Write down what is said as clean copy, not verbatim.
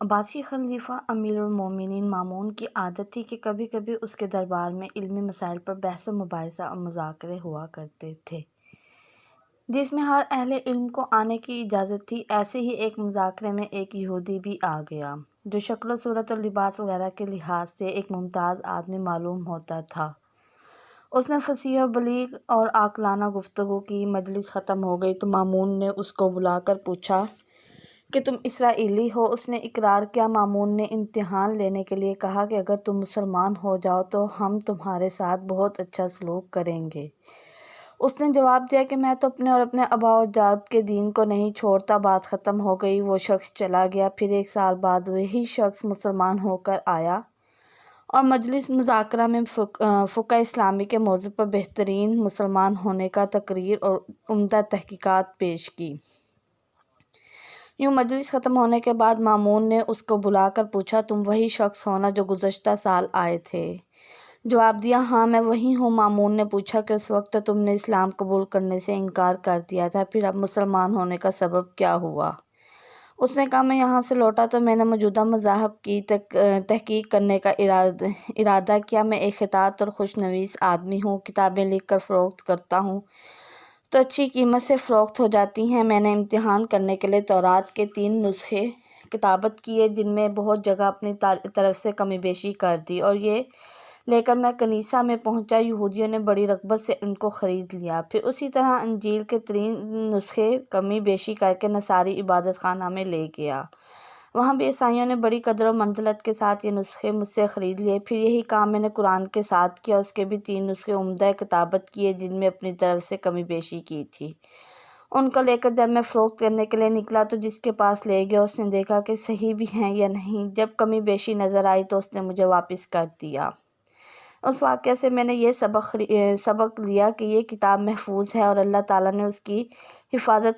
عباسی خلیفہ امیر المومنین مامون کی عادت تھی کہ کبھی کبھی اس کے دربار میں علمی مسائل پر بحث و مباحثہ اور مذاکرے ہوا کرتے تھے، جس میں ہر اہل علم کو آنے کی اجازت تھی۔ ایسے ہی ایک مذاکرے میں ایک یہودی بھی آ گیا، جو شکل و صورت اور لباس وغیرہ کے لحاظ سے ایک ممتاز آدمی معلوم ہوتا تھا۔ اس نے فصیح و بلیغ اور عاقلانہ گفتگو کی۔ مجلس ختم ہو گئی تو مامون نے اس کو بلا کر پوچھا کہ تم اسرائیلی ہو؟ اس نے اقرار کیا۔ مامون نے امتحان لینے کے لیے کہا کہ اگر تم مسلمان ہو جاؤ تو ہم تمہارے ساتھ بہت اچھا سلوک کریں گے۔ اس نے جواب دیا کہ میں تو اپنے اور اپنے آباء و اجداد کے دین کو نہیں چھوڑتا۔ بات ختم ہو گئی، وہ شخص چلا گیا۔ پھر 1 سال بعد وہی شخص مسلمان ہو کر آیا اور مجلس مذاکرہ میں فقہ اسلامی کے موضوع پر بہترین مسلمان ہونے کا تقریر اور عمدہ تحقیقات پیش کی۔ یوں مجلس ختم ہونے کے بعد مامون نے اس کو بلا کر پوچھا، تم وہی شخص ہو نا جو گزشتہ سال آئے تھے؟ جواب دیا، ہاں میں وہی ہوں۔ مامون نے پوچھا کہ اس وقت تو تم نے اسلام قبول کرنے سے انکار کر دیا تھا، پھر اب مسلمان ہونے کا سبب کیا ہوا؟ اس نے کہا، میں یہاں سے لوٹا تو میں نے موجودہ مذاہب کی تحقیق کرنے کا ارادہ کیا۔ میں ایک خطاط اور خوش نویس آدمی ہوں، کتابیں لکھ کر فروخت کرتا ہوں تو اچھی قیمت سے فروخت ہو جاتی ہیں۔ میں نے امتحان کرنے کے لیے تورات کے 3 نسخے کتابت کیے، جن میں بہت جگہ اپنی طرف سے کمی بیشی کر دی، اور یہ لے کر میں کنیسہ میں پہنچا۔ یہودیوں نے بڑی رغبت سے ان کو خرید لیا۔ پھر اسی طرح انجیل کے 3 نسخے کمی بیشی کر کے نصاری عبادت خانہ میں لے گیا۔ وہاں بھی عیسائیوں نے بڑی قدر و منزلت کے ساتھ یہ نسخے مجھ سے خرید لیے۔ پھر یہی کام میں نے قرآن کے ساتھ کیا، اس کے بھی 3 نسخے عمدہ کتابت کیے، جن میں اپنی طرف سے کمی بیشی کی تھی۔ ان کو لے کر جب میں فروخت کرنے کے لیے نکلا تو جس کے پاس لے گیا اس نے دیکھا کہ صحیح بھی ہیں یا نہیں۔ جب کمی بیشی نظر آئی تو اس نے مجھے واپس کر دیا۔ اس واقعے سے میں نے یہ سبق لیا کہ یہ کتاب محفوظ ہے اور اللہ تعالیٰ نے اس کی حفاظت